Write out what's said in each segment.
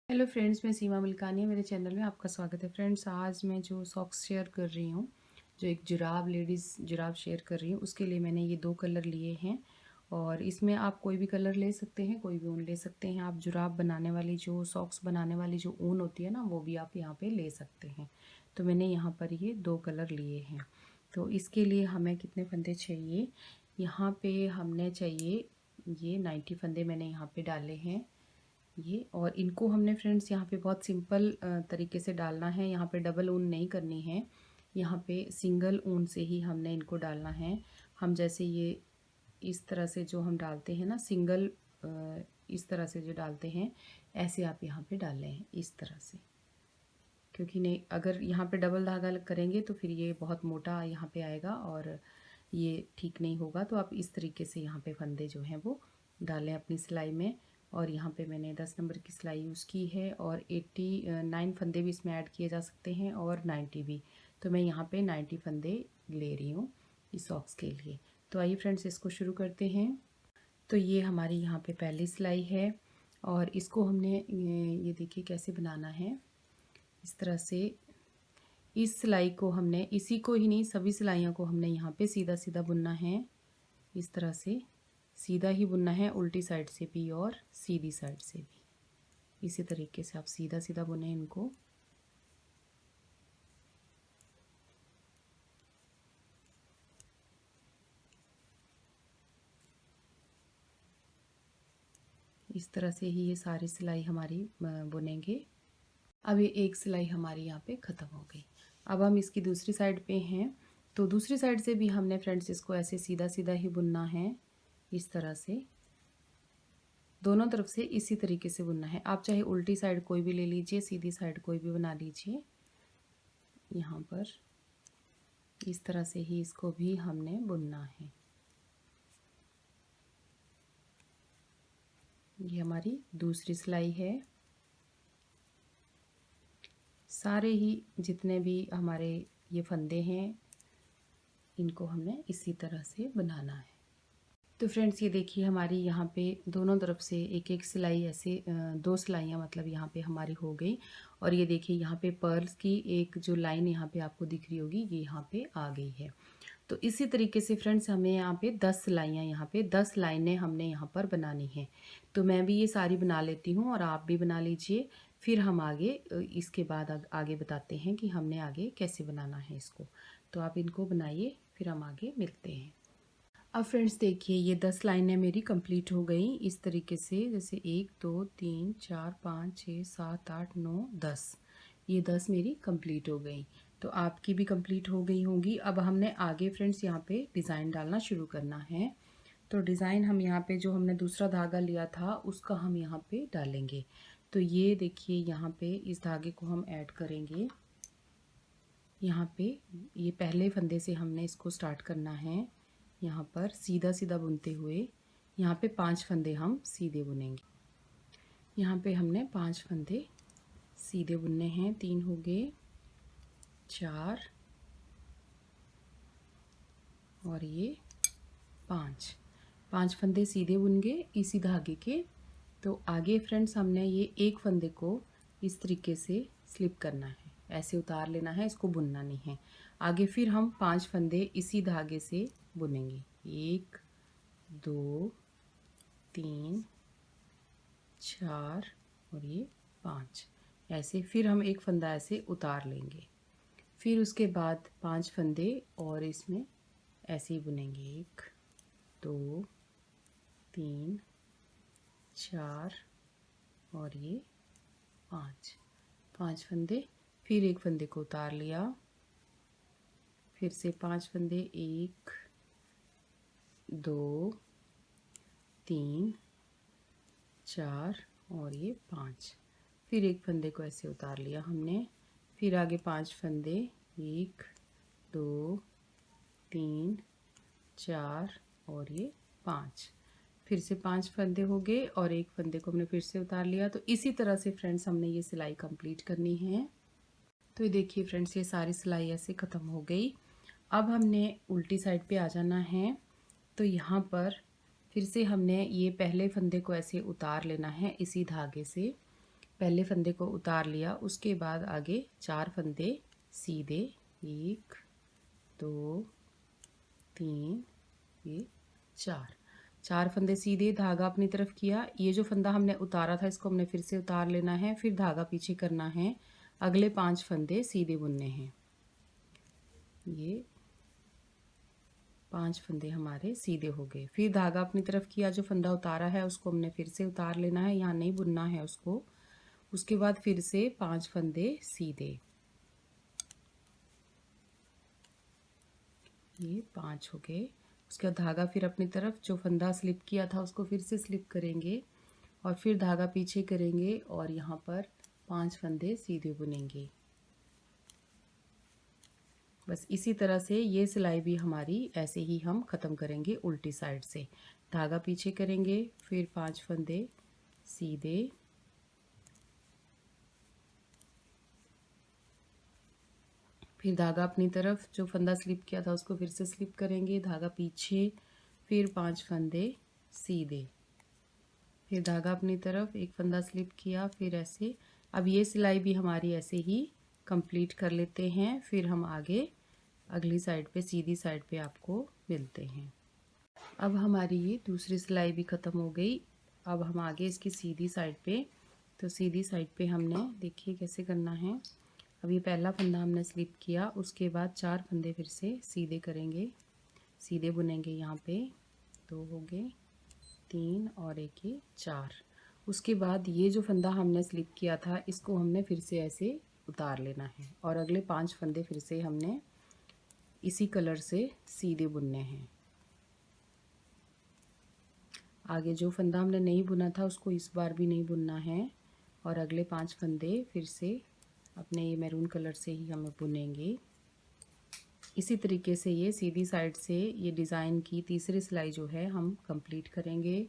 Hello friends, मैं सीमा मिल्कानी, मेरे channel में आपका स्वागत है। फ्रेंड्स, आज मैं जो सॉक्स शेयर कर रही हूँ, जो एक जुराब लेडीज़ जुराब शेयर कर रही हूँ, उसके लिए मैंने ये 2 कलर लिए हैं। और इसमें आप कोई भी कलर ले सकते हैं, कोई भी ऊन ले सकते हैं। आप जुराब बनाने वाली जो सॉक्स बनाने वाली जो ऊन होती है ना, वो भी आप यहाँ पे ले सकते हैं। तो मैंने यहाँ पर ये 2 कलर लिए हैं। तो इसके लिए हमें कितने फंदे चाहिए? यहाँ पे हमने चाहिए ये 90 फंदे मैंने यहाँ पे डाले हैं ये। और इनको हमने फ्रेंड्स यहाँ पे बहुत सिंपल तरीके से डालना है। यहाँ पे डबल ऊन नहीं करनी है, यहाँ पे सिंगल ऊन से ही हमने इनको डालना है। हम जैसे ये इस तरह से जो हम डालते हैं ना, सिंगल इस तरह से जो डालते हैं, ऐसे आप यहाँ पे डाल लें इस तरह से। क्योंकि नहीं, अगर यहाँ पे डबल धागा करेंगे तो फिर ये बहुत मोटा यहाँ पे आएगा और ये ठीक नहीं होगा। तो आप इस तरीके से यहाँ पे फंदे जो हैं वो डालें अपनी सिलाई में। और यहाँ पे मैंने 10 नंबर की सिलाई यूज़ की है और 89 फंदे भी इसमें ऐड किए जा सकते हैं और 90 भी। तो मैं यहाँ पे 90 फंदे ले रही हूँ इस सॉक्स के लिए। तो आइए फ्रेंड्स, इसको शुरू करते हैं। तो ये हमारी यहाँ पे पहली सिलाई है और इसको हमने ये देखिए कैसे बनाना है। इस तरह से इस सिलाई को हमने, इसी को ही नहीं सभी सिलाइयों को हमने यहाँ पे सीधा सीधा बुनना है। इस तरह से सीधा ही बुनना है, उल्टी साइड से भी और सीधी साइड से भी। इसी तरीके से आप सीधा सीधा बुने इनको। इस तरह से ही ये सारी सिलाई हमारी बुनेंगे। अब ये एक सिलाई हमारी यहाँ पे ख़त्म हो गई। अब हम इसकी दूसरी साइड पे हैं, तो दूसरी साइड से भी हमने फ्रेंड्स इसको ऐसे सीधा सीधा ही बुनना है। इस तरह से दोनों तरफ से इसी तरीके से बुनना है। आप चाहे उल्टी साइड कोई भी ले लीजिए, सीधी साइड कोई भी बना लीजिए। यहाँ पर इस तरह से ही इसको भी हमने बुनना है। ये हमारी दूसरी सिलाई है। सारे ही जितने भी हमारे ये फंदे हैं, इनको हमने इसी तरह से बनाना है। तो फ्रेंड्स, ये देखिए हमारी यहाँ पे दोनों तरफ से एक एक सिलाई ऐसे 2 सिलाइयाँ मतलब यहाँ पे हमारी हो गई। और ये देखिए यहाँ पे पर्ल्स की एक जो लाइन यहाँ पे आपको दिख रही होगी, ये यहाँ पे आ गई है। तो इसी तरीके से फ्रेंड्स हमें यहाँ पे 10 सिलाइयाँ, यहाँ पे 10 लाइनें हमने यहाँ पर बनानी है। तो मैं भी ये सारी बना लेती हूँ और आप भी बना लीजिए। फिर हम आगे इसके बाद आगे बताते हैं कि हमने आगे कैसे बनाना है इसको। तो आप इनको बनाइए, फिर हम आगे मिलते हैं। अब फ्रेंड्स देखिए, ये 10 लाइनें मेरी कंप्लीट हो गई इस तरीके से। जैसे 1 2 3 4 5 6 7 8 9 10, ये 10 मेरी कंप्लीट हो गई। तो आपकी भी कंप्लीट हो गई होंगी। अब हमने आगे फ्रेंड्स यहाँ पे डिज़ाइन डालना शुरू करना है। तो डिज़ाइन हम यहाँ पे जो हमने दूसरा धागा लिया था उसका हम यहाँ पे डालेंगे। तो ये देखिए यहाँ पे इस धागे को हम ऐड करेंगे। यहाँ पे ये पहले फंदे से हमने इसको स्टार्ट करना है। यहाँ पर सीधा सीधा बुनते हुए यहाँ पे 5 फंदे हम सीधे बुनेंगे। यहाँ पे हमने 5 फंदे सीधे बुनने हैं। 3 हो गए, 4 और ये 5 फंदे सीधे बुन गए इसी धागे के। तो आगे फ्रेंड्स हमने ये एक फंदे को इस तरीके से स्लिप करना है, ऐसे उतार लेना है, इसको बुनना नहीं है। आगे फिर हम 5 फंदे इसी धागे से बुनेंगे। 1 2 3 4 और ये 5, ऐसे फिर हम एक फंदा ऐसे उतार लेंगे। फिर उसके बाद 5 फंदे और इसमें ऐसे ही बुनेंगे। 1 2 3 4 और ये 5 फंदे। फिर एक फंदे को उतार लिया, फिर से 5 फंदे, 1 2 3 4 और ये 5। फिर एक फंदे को ऐसे उतार लिया हमने। फिर आगे 5 फंदे, 1 2 3 4 और ये 5। फिर से 5 फंदे हो गए और एक फंदे को हमने फिर से उतार लिया। तो इसी तरह से फ्रेंड्स हमने ये सिलाई कंप्लीट करनी है। तो ये देखिए फ्रेंड्स, ये सारी सिलाई ऐसे ख़त्म हो गई। अब हमने उल्टी साइड पे आ जाना है। तो यहाँ पर फिर से हमने ये पहले फंदे को ऐसे उतार लेना है इसी धागे से। पहले फंदे को उतार लिया, उसके बाद आगे 4 फंदे सीधे, 1 2 3 ये 4 फंदे सीधे, धागा अपनी तरफ किया। ये जो फंदा हमने उतारा था इसको हमने फिर से उतार लेना है, फिर धागा पीछे करना है, अगले 5 फंदे सीधे बुनने हैं। ये 5 फंदे हमारे सीधे हो गए। फिर धागा अपनी तरफ किया, जो फंदा उतारा है उसको हमने फिर से उतार लेना है, यहाँ नहीं बुनना है उसको। उसके बाद फिर से 5 फंदे सीधे, ये 5 हो गए। उसके बाद धागा फिर अपनी तरफ, जो फंदा स्लिप किया था उसको फिर से स्लिप करेंगे और फिर धागा पीछे करेंगे और यहाँ पर 5 फंदे सीधे बुनेंगे। बस इसी तरह से ये सिलाई भी हमारी ऐसे ही हम ख़त्म करेंगे उल्टी साइड से। धागा पीछे करेंगे, फिर 5 फंदे सीधे, फिर धागा अपनी तरफ, जो फंदा स्लिप किया था उसको फिर से स्लिप करेंगे, धागा पीछे, फिर 5 फंदे सीधे, फिर धागा अपनी तरफ, एक फंदा स्लिप किया, फिर ऐसे। अब ये सिलाई भी हमारी ऐसे ही कंप्लीट कर लेते हैं, फिर हम आगे अगली साइड पे, सीधी साइड पे आपको मिलते हैं। अब हमारी ये दूसरी सिलाई भी ख़त्म हो गई। अब हम आगे इसकी सीधी साइड पे, तो सीधी साइड पे हमने देखिए कैसे करना है। अब ये पहला फंदा हमने स्लिप किया, उसके बाद 4 फंदे फिर से सीधे करेंगे, सीधे बुनेंगे। यहाँ पे 2 हो गए, 3 और एक ये 4। उसके बाद ये जो फंदा हमने स्लिप किया था इसको हमने फिर से ऐसे उतार लेना है और अगले 5 फंदे फिर से हमने इसी कलर से सीधे बुनने हैं। आगे जो फंदा हमने नहीं बुना था उसको इस बार भी नहीं बुनना है और अगले 5 फंदे फिर से अपने ये मैरून कलर से ही हमें बुनेंगे। इसी तरीके से ये सीधी साइड से ये डिज़ाइन की तीसरी सिलाई जो है हम कंप्लीट करेंगे।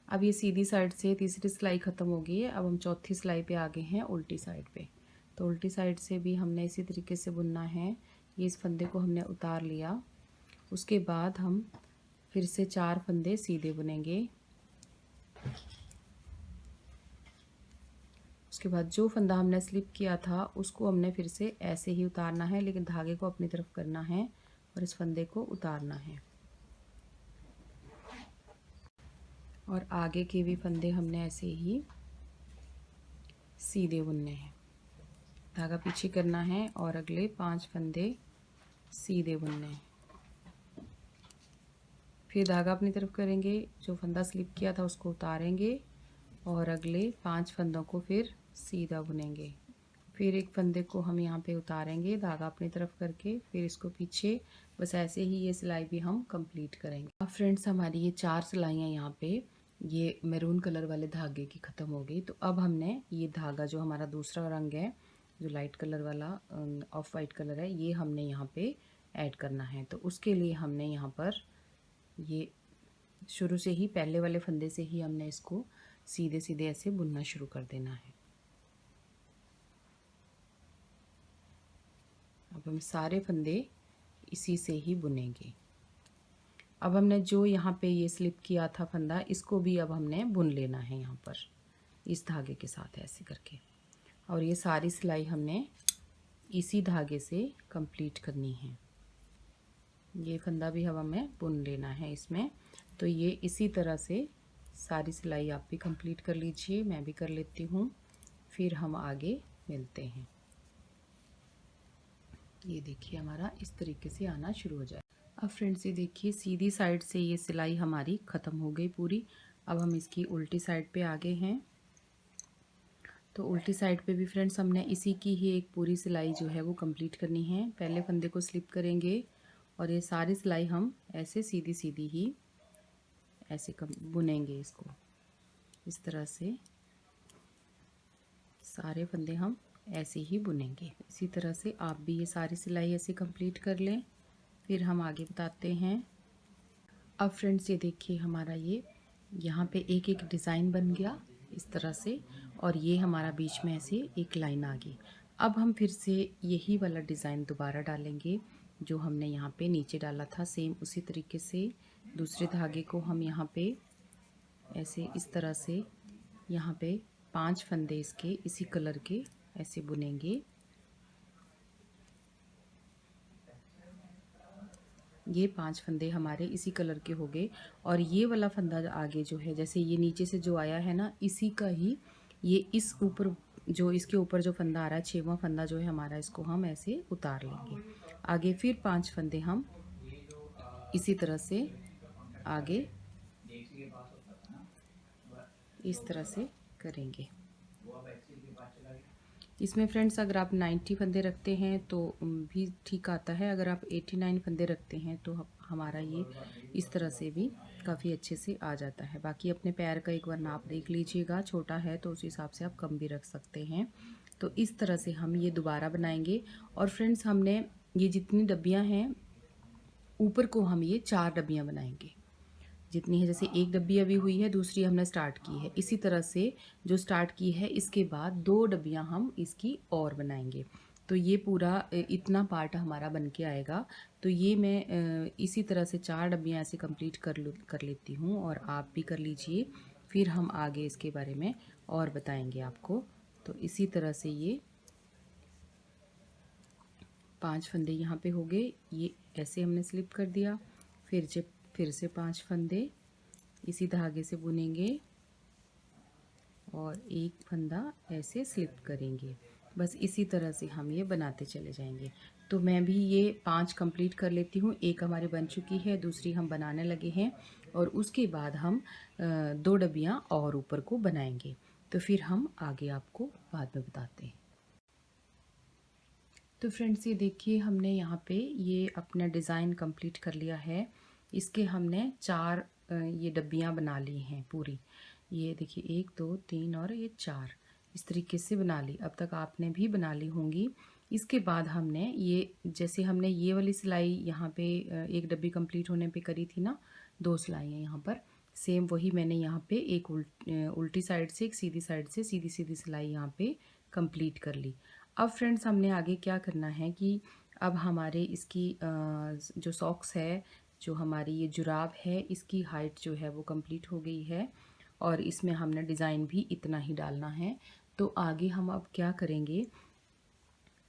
अब ये सीधी साइड से तीसरी सिलाई ख़त्म हो गई है। अब हम चौथी सिलाई पे आ गए हैं उल्टी साइड पे। तो उल्टी साइड से भी हमने इसी तरीके से बुनना है। ये इस फंदे को हमने उतार लिया, उसके बाद हम फिर से 4 फंदे सीधे बुनेंगे। उसके बाद जो फंदा हमने स्लिप किया था उसको हमने फिर से ऐसे ही उतारना है, लेकिन धागे को अपनी तरफ करना है और इस फंदे को उतारना है। और आगे के भी फंदे हमने ऐसे ही सीधे बुनने हैं, धागा पीछे करना है और अगले 5 फंदे सीधे बुनने हैं। फिर धागा अपनी तरफ करेंगे, जो फंदा स्लिप किया था उसको उतारेंगे और अगले 5 फंदों को फिर सीधा बुनेंगे। फिर एक फंदे को हम यहाँ पे उतारेंगे धागा अपनी तरफ करके, फिर इसको पीछे। बस ऐसे ही ये सिलाई भी हम कंप्लीट करेंगे। अब फ्रेंड्स हमारी ये 4 सिलाइयाँ यहाँ पे ये मैरून कलर वाले धागे की ख़त्म हो गई। तो अब हमने ये धागा जो हमारा दूसरा रंग है, जो लाइट कलर वाला ऑफ वाइट कलर है, ये हमने यहाँ पे ऐड करना है। तो उसके लिए हमने यहाँ पर ये शुरू से ही पहले वाले फंदे से ही हमने इसको सीधे सीधे ऐसे बुनना शुरू कर देना है। अब हम सारे फंदे इसी से ही बुनेंगे। अब हमने जो यहाँ पे ये स्लिप किया था फंदा, इसको भी अब हमने बुन लेना है यहाँ पर इस धागे के साथ ऐसे करके। और ये सारी सिलाई हमने इसी धागे से कंप्लीट करनी है। ये फंदा भी अब हमें बुन लेना है इसमें। तो ये इसी तरह से सारी सिलाई आप भी कंप्लीट कर लीजिए, मैं भी कर लेती हूँ, फिर हम आगे मिलते हैं। ये देखिए हमारा इस तरीके से आना शुरू हो जाए। अब फ्रेंड्स ये देखिए सीधी साइड से ये सिलाई हमारी ख़त्म हो गई पूरी। अब हम इसकी उल्टी साइड पे आ गए हैं। तो उल्टी साइड पे भी फ्रेंड्स हमने इसी की ही एक पूरी सिलाई जो है वो कंप्लीट करनी है। पहले फंदे को स्लिप करेंगे और ये सारी सिलाई हम ऐसे सीधी सीधी ही ऐसे बुनेंगे इसको। इस तरह से सारे फंदे हम ऐसे ही बुनेंगे। इसी तरह से आप भी ये सारी सिलाई ऐसे कंप्लीट कर लें, फिर हम आगे बताते हैं। अब फ्रेंड्स ये देखिए हमारा ये यहाँ पे एक एक डिज़ाइन बन गया इस तरह से, और ये हमारा बीच में ऐसे एक लाइन आ गई। अब हम फिर से यही वाला डिज़ाइन दोबारा डालेंगे जो हमने यहाँ पे नीचे डाला था। सेम उसी तरीके से दूसरे धागे को हम यहाँ पे ऐसे इस तरह से यहाँ पे 5 फंदे इसके इसी कलर के ऐसे बुनेंगे। ये 5 फंदे हमारे इसी कलर के हो गए और ये वाला फंदा आगे जो है, जैसे ये नीचे से जो आया है ना, इसी का ही ये इस ऊपर जो इसके ऊपर जो फंदा आ रहा है, 6वां फंदा जो है हमारा, इसको हम ऐसे उतार लेंगे। आगे फिर 5 फंदे हम इसी तरह से आगे इस तरह से करेंगे। इसमें फ्रेंड्स अगर आप 90 फंदे रखते हैं तो भी ठीक आता है। अगर आप 89 फंदे रखते हैं तो हमारा ये इस तरह से भी काफ़ी अच्छे से आ जाता है। बाकी अपने पैर का एक बार नाप देख लीजिएगा, छोटा है तो उस हिसाब से आप कम भी रख सकते हैं। तो इस तरह से हम ये दोबारा बनाएंगे। और फ्रेंड्स हमने ये जितनी डब्बियाँ हैं, ऊपर को हम ये 4 डब्बियाँ बनाएंगे जितनी है। जैसे एक डब्बी अभी हुई है, दूसरी हमने स्टार्ट की है, इसी तरह से जो स्टार्ट की है इसके बाद 2 डब्बियाँ हम इसकी और बनाएंगे। तो ये पूरा इतना पार्ट हमारा बन के आएगा। तो ये मैं इसी तरह से 4 डब्बियाँ ऐसे कंप्लीट कर लेती हूँ और आप भी कर लीजिए। फिर हम आगे इसके बारे में और बताएंगे आपको। तो इसी तरह से ये 5 फंदे यहाँ पे हो गए, ये ऐसे हमने स्लिप कर दिया। फिर से 5 फंदे इसी धागे से बुनेंगे और एक फंदा ऐसे स्लिप करेंगे। बस इसी तरह से हम ये बनाते चले जाएंगे। तो मैं भी ये 5 कंप्लीट कर लेती हूँ। एक हमारी बन चुकी है, दूसरी हम बनाने लगे हैं और उसके बाद हम 2 डब्बियाँ और ऊपर को बनाएंगे। तो फिर हम आगे आपको बाद में बताते हैं। तो फ्रेंड्स ये देखिए, हमने यहाँ पे ये अपना डिज़ाइन कंप्लीट कर लिया है। इसके हमने 4 ये डब्बियाँ बना ली हैं पूरी। ये देखिए 1 2 3 और ये 4 इस तरीके से बना ली। अब तक आपने भी बना ली होंगी। इसके बाद हमने ये, जैसे हमने ये वाली सिलाई यहाँ पे एक डब्बी कंप्लीट होने पे करी थी ना, 2 सिलाइयाँ यहाँ पर, सेम वही मैंने यहाँ पे एक उल्टी साइड से, एक सीधी साइड से सीधी सीधी सिलाई यहाँ पे कंप्लीट कर ली। अब फ्रेंड्स हमने आगे क्या करना है कि अब हमारे इसकी जो सॉक्स है, जो हमारी ये जुराब है, इसकी हाइट जो है वो कंप्लीट हो गई है और इसमें हमने डिज़ाइन भी इतना ही डालना है। तो आगे हम अब क्या करेंगे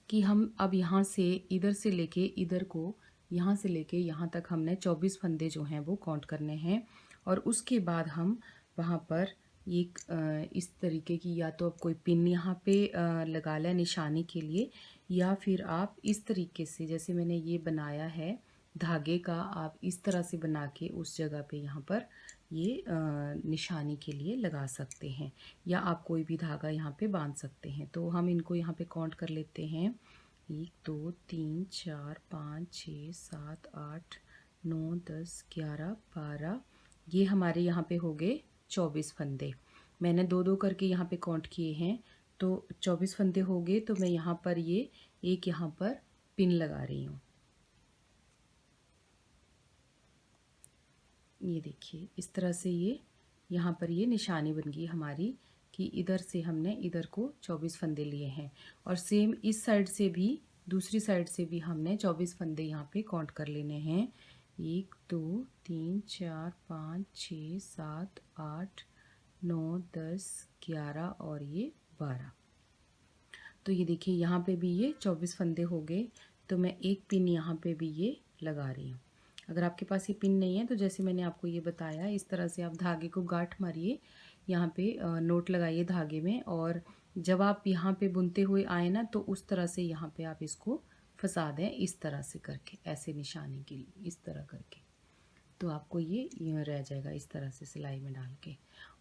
कि हम अब यहाँ से इधर से लेके इधर को, यहाँ से लेके यहाँ तक हमने 24 फंदे जो हैं वो काउंट करने हैं। और उसके बाद हम वहाँ पर एक इस तरीके की, या तो आप कोई पिन यहाँ पे लगा लें निशानी के लिए, या फिर आप इस तरीके से, जैसे मैंने ये बनाया है धागे का, आप इस तरह से बना के उस जगह पे यहाँ पर ये निशानी के लिए लगा सकते हैं, या आप कोई भी धागा यहाँ पे बांध सकते हैं। तो हम इनको यहाँ पे काउंट कर लेते हैं। 1 2 3 4 5 6 7 8 9 10 11 12, ये हमारे यहाँ पे हो गए 24 फंदे। मैंने 2 2 करके यहाँ पे काउंट किए हैं, तो 24 फंदे हो गए। तो मैं यहाँ पर ये एक यहाँ पर पिन लगा रही हूँ। ये देखिए इस तरह से ये यहाँ पर ये निशानी बन गई हमारी कि इधर से हमने इधर को 24 फंदे लिए हैं। और सेम इस साइड से भी, दूसरी साइड से भी हमने 24 फंदे यहाँ पे काउंट कर लेने हैं। 1 2 3 4 5 6 7 8 9 10 11 और ये 12। तो ये देखिए यहाँ पे भी ये 24 फंदे हो गए। तो मैं एक पिन यहाँ पे भी ये लगा रही हूँ। अगर आपके पास ये पिन नहीं है तो जैसे मैंने आपको ये बताया, इस तरह से आप धागे को गांठ मारिए, यहाँ पे नोट लगाइए धागे में, और जब आप यहाँ पे बुनते हुए आए ना, तो उस तरह से यहाँ पे आप इसको फंसा दें, इस तरह से करके, ऐसे निशानी के लिए इस तरह करके। तो आपको ये यूँ रह जाएगा इस तरह से सिलाई में डाल के।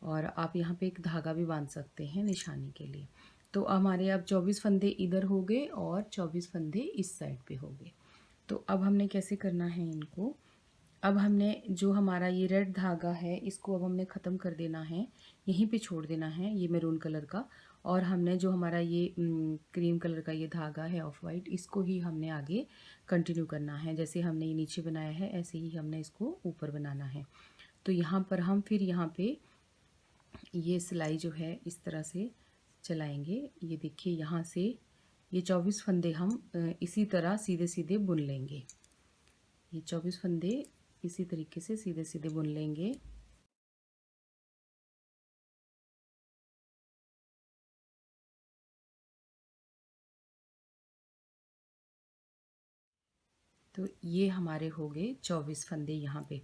और आप यहाँ पे एक धागा भी बांध सकते हैं निशानी के लिए। तो हमारे अब 24 फंदे इधर हो गए और 24 फंदे इस साइड पे हो गए। तो अब हमने कैसे करना है इनको, अब हमने जो हमारा ये रेड धागा है इसको अब हमने ख़त्म कर देना है, यहीं पे छोड़ देना है ये मैरून कलर का। और हमने जो हमारा ये क्रीम कलर का ये धागा है ऑफ वाइट, इसको ही हमने आगे कंटिन्यू करना है। जैसे हमने ये नीचे बनाया है ऐसे ही हमने इसको ऊपर बनाना है। तो यहाँ पर हम फिर यहाँ पे ये सिलाई जो है इस तरह से चलाएंगे। ये देखिए यहाँ से ये 24 फंदे हम इसी तरह सीधे सीधे बुन लेंगे। ये 24 फंदे इसी तरीके से सीधे सीधे बुन लेंगे। तो ये हमारे हो गए 24 फंदे यहाँ पे।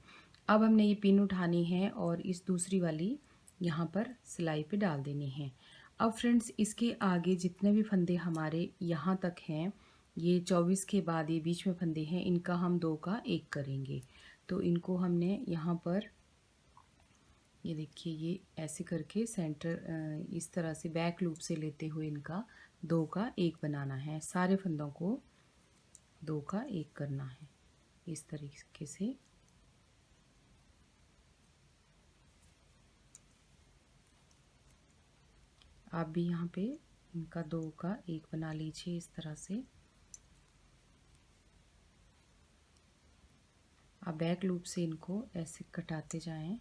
अब हमने ये पिन उठानी है और इस दूसरी वाली यहाँ पर सिलाई पे डाल देनी है। अब फ्रेंड्स इसके आगे जितने भी फंदे हमारे यहाँ तक हैं, ये 24 के बाद ये बीच में फंदे हैं, इनका हम 2 का 1 करेंगे। तो इनको हमने यहाँ पर ये देखिए ये ऐसे करके सेंटर इस तरह से बैक लूप से लेते हुए इनका 2 का 1 बनाना है। सारे फंदों को 2 का 1 करना है इस तरीके से। आप भी यहाँ पे इनका 2 का 1 बना लीजिए इस तरह से। आप बैक लूप से इनको ऐसे कटाते जाएं।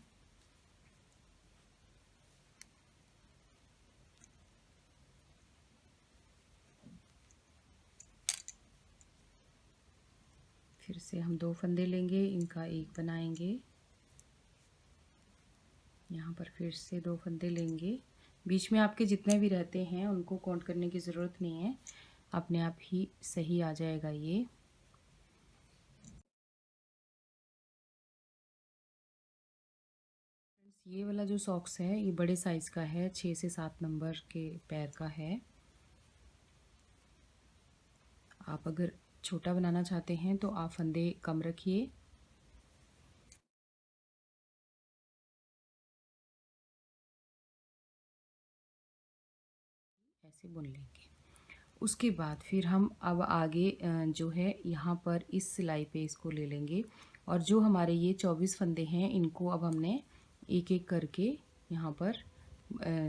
फिर से हम 2 फंदे लेंगे, इनका 1 बनाएंगे। यहाँ पर फिर से 2 फंदे लेंगे। बीच में आपके जितने भी रहते हैं उनको काउंट करने की ज़रूरत नहीं है, अपने आप ही सही आ जाएगा ये। ये वाला जो सॉक्स है ये बड़े साइज़ का है, 6 से 7 नंबर के पैर का है। आप अगर छोटा बनाना चाहते हैं तो आप फंदे कम रखिए। ऐसे बुन लेंगे। उसके बाद फिर हम अब आगे जो है यहाँ पर इस सिलाई पे इसको ले लेंगे और जो हमारे ये 24 फंदे हैं इनको अब हमने एक एक करके यहाँ पर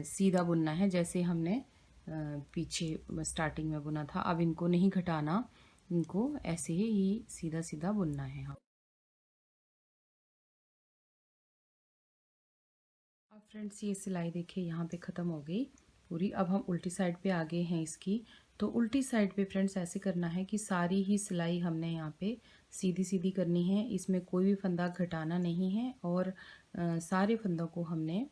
सीधा बुनना है, जैसे हमने पीछे स्टार्टिंग में बुना था। अब इनको नहीं घटाना, इनको ऐसे ही सीधा सीधा बुनना है हम। अब फ्रेंड्स ये सिलाई देखिए यहाँ पे ख़त्म हो गई पूरी। अब हम उल्टी साइड पे आगे हैं इसकी। तो उल्टी साइड पे फ्रेंड्स ऐसे करना है कि सारी ही सिलाई हमने यहाँ पे सीधी सीधी करनी है, इसमें कोई भी फंदा घटाना नहीं है और सारे फंदों को हमने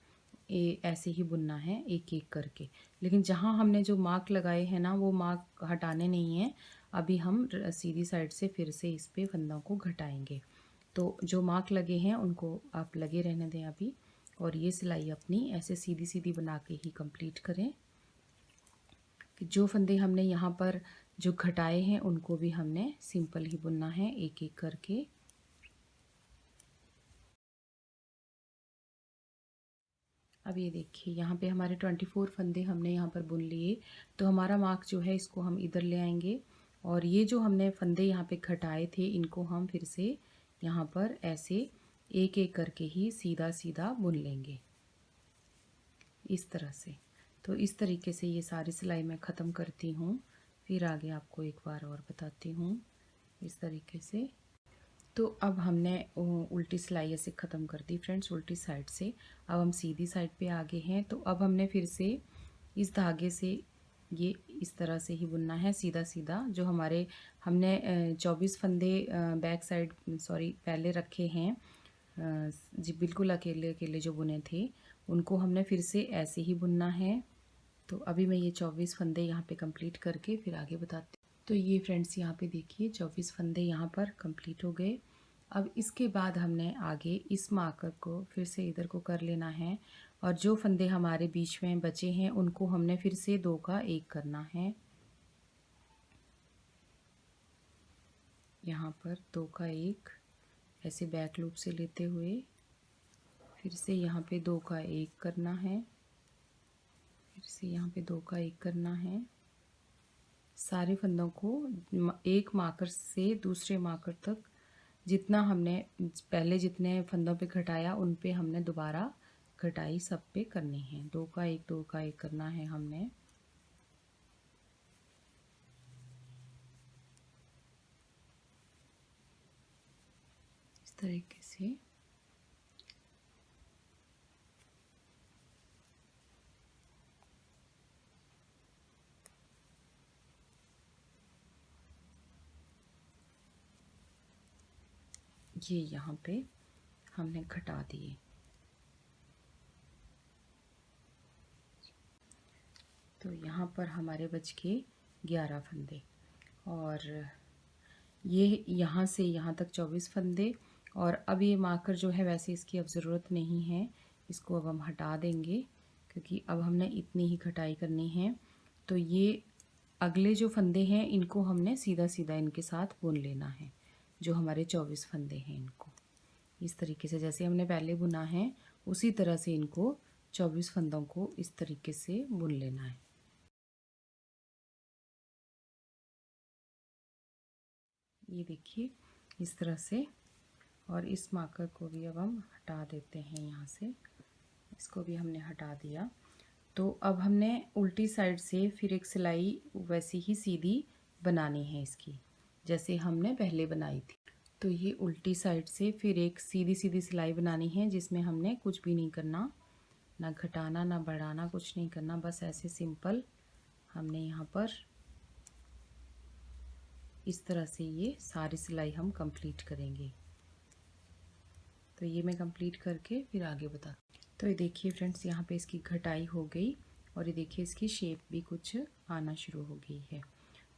ऐसे ही बुनना है एक एक करके। लेकिन जहाँ हमने जो मार्क लगाए हैं ना वो मार्क हटाने नहीं है। अभी हम सीधी साइड से फिर से इस पे फंदों को घटाएंगे। तो जो मार्क लगे हैं उनको आप लगे रहने दें अभी, और ये सिलाई अपनी ऐसे सीधी सीधी बना के ही कंप्लीट करें कि जो फंदे हमने यहाँ पर जो घटाए हैं उनको भी हमने सिंपल ही बुनना है एक एक करके। अब ये देखिए यहाँ पे हमारे 24 फंदे हमने यहाँ पर बुन लिए। तो हमारा मार्क जो है इसको हम इधर ले आएंगे और ये जो हमने फंदे यहाँ पे घटाए थे इनको हम फिर से यहाँ पर ऐसे एक एक करके ही सीधा सीधा बुन लेंगे इस तरह से। तो इस तरीके से ये सारी सिलाई मैं ख़त्म करती हूँ, फिर आगे आपको एक बार और बताती हूँ इस तरीके से। तो अब हमने उल्टी सिलाई ऐसे ख़त्म कर दी फ्रेंड्स उल्टी साइड से। अब हम सीधी साइड पे आगे हैं। तो अब हमने फिर से इस धागे से ये इस तरह से ही बुनना है सीधा सीधा। जो हमारे हमने 24 फंदे बैक साइड सॉरी पहले रखे हैं जी, बिल्कुल अकेले अकेले जो बुने थे उनको हमने फिर से ऐसे ही बुनना है। तो अभी मैं ये 24 फंदे यहाँ पे कंप्लीट करके फिर आगे बताती हूँ। तो ये फ्रेंड्स यहाँ पे देखिए 24 फंदे यहाँ पर कंप्लीट हो गए। अब इसके बाद हमने आगे इस मार्कर को फिर से इधर को कर लेना है और जो फंदे हमारे बीच में बचे हैं उनको हमने फिर से 2 का 1 करना है। यहाँ पर 2 का 1 ऐसे बैक लूप से लेते हुए फिर से यहाँ पे 2 का 1 करना है, फिर से यहाँ पे 2 का 1 करना है। सारे फंदों को एक मार्कर से दूसरे मार्कर तक जितना हमने पहले जितने फंदों पे घटाया उन पे हमने दोबारा घटाई सब पे करनी है। 2 का 1 2 का 1 करना है हमने। इस तरीके से ये यहाँ पे हमने घटा दिए। तो यहाँ पर हमारे बच के 11 फंदे और ये यहाँ से यहाँ तक 24 फंदे। और अब ये मार्कर जो है वैसे इसकी अब ज़रूरत नहीं है, इसको अब हम हटा देंगे क्योंकि अब हमने इतनी ही कटाई करनी है। तो ये अगले जो फंदे हैं इनको हमने सीधा सीधा इनके साथ बुन लेना है, जो हमारे 24 फंदे हैं इनको इस तरीके से जैसे हमने पहले बुना है उसी तरह से इनको 24 फंदों को इस तरीके से बुन लेना है। ये देखिए इस तरह से। और इस मार्कर को भी अब हम हटा देते हैं यहाँ से, इसको भी हमने हटा दिया। तो अब हमने उल्टी साइड से फिर एक सिलाई वैसी ही सीधी बनानी है इसकी, जैसे हमने पहले बनाई थी। तो ये उल्टी साइड से फिर एक सीधी सीधी सिलाई बनानी है जिसमें हमने कुछ भी नहीं करना, ना घटाना ना बढ़ाना, कुछ नहीं करना, बस ऐसे सिंपल हमने यहाँ पर इस तरह से ये सारी सिलाई हम कंप्लीट करेंगे। तो ये मैं कंप्लीट करके फिर आगे बता। तो ये देखिए फ्रेंड्स, यहाँ पे इसकी घटाई हो गई और ये देखिए इसकी शेप भी कुछ आना शुरू हो गई है।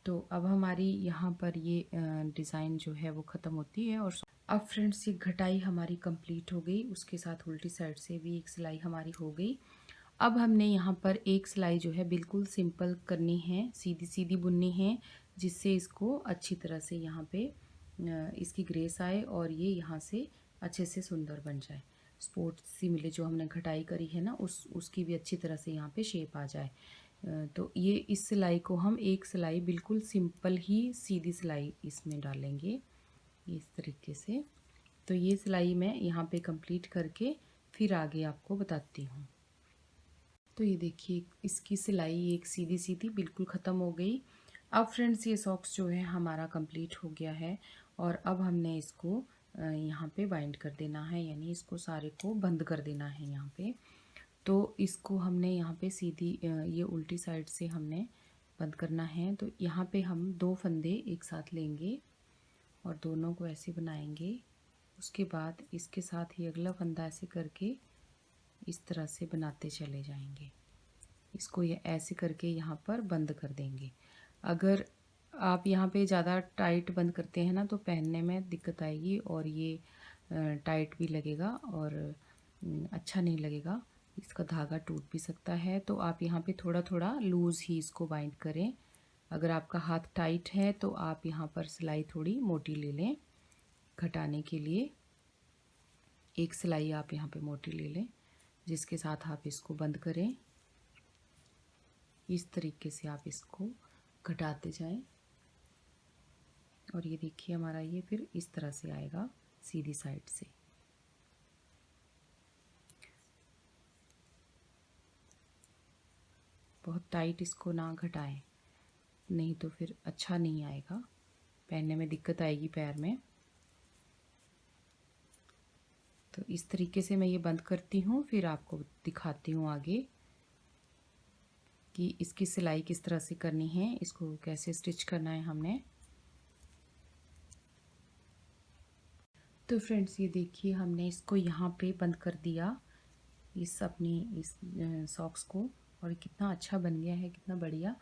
तो अब हमारी यहाँ पर ये डिज़ाइन जो है वो ख़त्म होती है। और अब फ्रेंड्स ये घटाई हमारी कंप्लीट हो गई, उसके साथ उल्टी साइड से भी एक सिलाई हमारी हो गई। अब हमने यहाँ पर एक सिलाई जो है बिल्कुल सिंपल करनी है, सीधी सीधी बुननी है, जिससे इसको अच्छी तरह से यहाँ पे इसकी ग्रेस आए और ये यहाँ से अच्छे से सुंदर बन जाए, स्पोर्ट सी मिले। जो हमने घटाई करी है ना उसकी भी अच्छी तरह से यहाँ पे शेप आ जाए। तो ये इस सिलाई को हम एक सिलाई बिल्कुल सिंपल ही सीधी सिलाई इसमें डालेंगे इस तरीके से। तो ये सिलाई मैं यहाँ पे कंप्लीट करके फिर आगे आपको बताती हूँ। तो ये देखिए इसकी सिलाई एक सीधी सीधी बिल्कुल ख़त्म हो गई। अब फ्रेंड्स ये सॉक्स जो है हमारा कंप्लीट हो गया है और अब हमने इसको यहाँ पे बाइंड कर देना है, यानी इसको सारे को बंद कर देना है यहाँ पे। तो इसको हमने यहाँ पे सीधी ये उल्टी साइड से हमने बंद करना है। तो यहाँ पे हम 2 फंदे एक साथ लेंगे और दोनों को ऐसे बनाएंगे। उसके बाद इसके साथ ही अगला फंदा ऐसे करके इस तरह से बनाते चले जाएंगे। इसको ये ऐसे करके यहाँ पर बंद कर देंगे। अगर आप यहाँ पे ज़्यादा टाइट बंद करते हैं ना तो पहनने में दिक्कत आएगी और ये टाइट भी लगेगा और अच्छा नहीं लगेगा, इसका धागा टूट भी सकता है। तो आप यहाँ पे थोड़ा थोड़ा लूज़ ही इसको बाइंड करें। अगर आपका हाथ टाइट है तो आप यहाँ पर सिलाई थोड़ी मोटी ले लें घटाने के लिए। एक सिलाई आप यहाँ पे मोटी ले लें जिसके साथ आप इसको बंद करें। इस तरीके से आप इसको घटाते जाएं और ये देखिए हमारा ये फिर इस तरह से आएगा सीधी साइड से। बहुत टाइट इसको ना घटाएं, नहीं तो फिर अच्छा नहीं आएगा, पहनने में दिक्कत आएगी पैर में। तो इस तरीके से मैं ये बंद करती हूँ, फिर आपको दिखाती हूँ आगे कि इसकी सिलाई किस तरह से करनी है, इसको कैसे स्टिच करना है हमने। तो फ्रेंड्स ये देखिए हमने इसको यहाँ पे बंद कर दिया इस अपनी इस सॉक्स को, और कितना अच्छा बन गया है, कितना बढ़िया।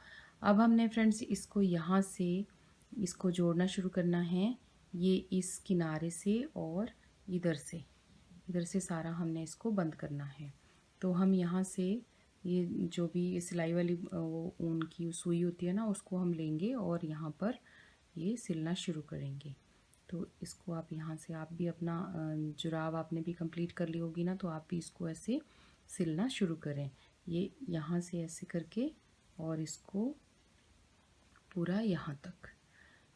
अब हमने फ्रेंड्स इसको यहाँ से इसको जोड़ना शुरू करना है, ये इस किनारे से और इधर से सारा हमने इसको बंद करना है। तो हम यहाँ से ये जो भी सिलाई वाली वो ऊन की सुई होती है ना उसको हम लेंगे और यहाँ पर ये सिलना शुरू करेंगे। तो इसको आप यहाँ से आप भी अपना जुराब आपने भी कंप्लीट कर ली होगी ना, तो आप भी इसको ऐसे सिलना शुरू करें। ये यहाँ से ऐसे करके और इसको पूरा यहाँ तक।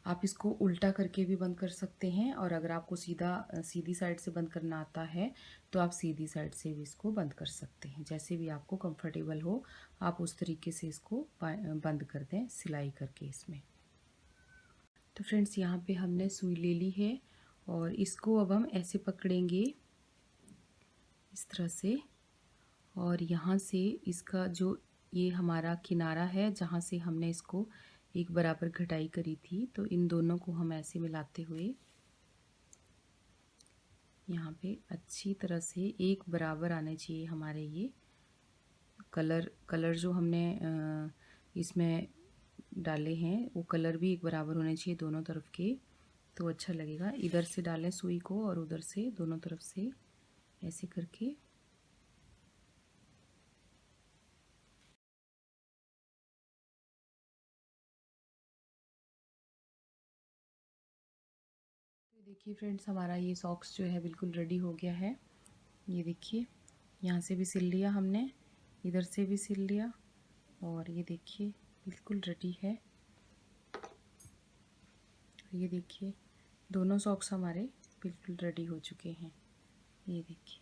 आप इसको उल्टा करके भी बंद कर सकते हैं और अगर आपको सीधी साइड से बंद करना आता है तो आप सीधी साइड से भी इसको बंद कर सकते हैं। जैसे भी आपको कंफर्टेबल हो आप उस तरीके से इसको बंद कर दें सिलाई करके इसमें। तो फ्रेंड्स यहाँ पे हमने सुई ले ली है और इसको अब हम ऐसे पकड़ेंगे इस तरह से, और यहाँ से इसका जो ये हमारा किनारा है जहाँ से हमने इसको एक बराबर घटाई करी थी, तो इन दोनों को हम ऐसे मिलाते हुए यहाँ पे अच्छी तरह से एक बराबर आने चाहिए हमारे ये कलर जो हमने इसमें डाले हैं वो कलर भी एक बराबर होने चाहिए दोनों तरफ के। तो अच्छा लगेगा। इधर से डालें सुई को और उधर से दोनों तरफ से ऐसे करके तो देखिए फ्रेंड्स, हमारा ये सॉक्स जो है बिल्कुल रेडी हो गया है। ये देखिए, यहाँ से भी सिल लिया हमने, इधर से भी सिल लिया, और ये देखिए बिल्कुल रेडी है। ये देखिए दोनों सॉक्स हमारे बिल्कुल रेडी हो चुके हैं। ये देखिए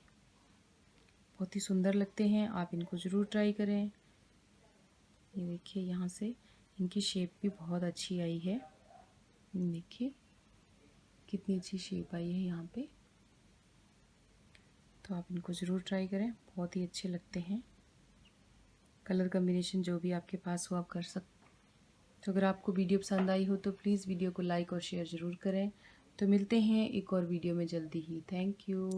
बहुत ही सुंदर लगते हैं, आप इनको ज़रूर ट्राई करें। ये देखिए यहाँ से इनकी शेप भी बहुत अच्छी आई है। देखिए कितनी अच्छी शेप आई है यहाँ पे। तो आप इनको ज़रूर ट्राई करें, बहुत ही अच्छे लगते हैं। कलर कॉम्बिनेशन जो भी आपके पास हो आप कर सकते। तो अगर आपको वीडियो पसंद आई हो तो प्लीज़ वीडियो को लाइक और शेयर ज़रूर करें। तो मिलते हैं एक और वीडियो में जल्दी ही। Thank you.